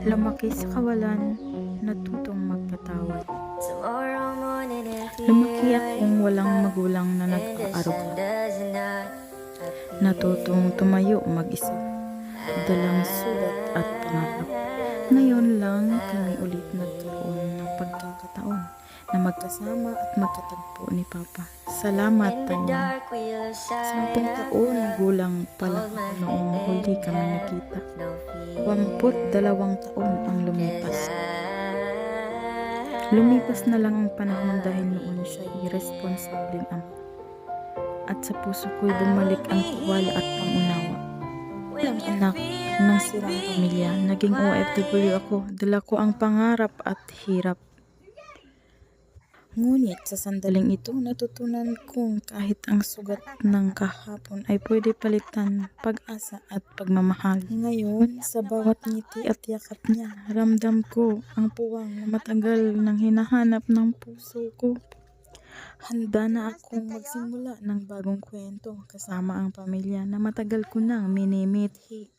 Lumaki sa kawalan, natutong magpatawad. Lumaki akong walang magulang na nag-aaruga. Natutong tumayo mag-isa, dalang sulat at pangarap. Ngayon lang kami ulit nagkaroon ng pagkakataon na magkasama at magkatagpo ni Papa. Salamat, Tanyan. 10 taon gulang pala ako noong huli kami nakita. 22 taon ang lumipas. Lumipas na lang ang panahon dahil noon siya irresponsableng ama. At sa puso ko'y bumalik ang tiwala at pangunawa. Walang anak ng sirang pamilya, naging OFW ako, dala ko ang pangarap at hirap. Ngunit sa sandaling ito, natutunan kong kahit ang sugat ng kahapon ay pwede palitan pag-asa at pagmamahal. Ngayon, sa bawat ngiti at yakap niya, ramdam ko ang puwang na matagal nang hinahanap ng puso ko. Handa na akong magsimula ng bagong kwento kasama ang pamilya na matagal ko nang minimithi.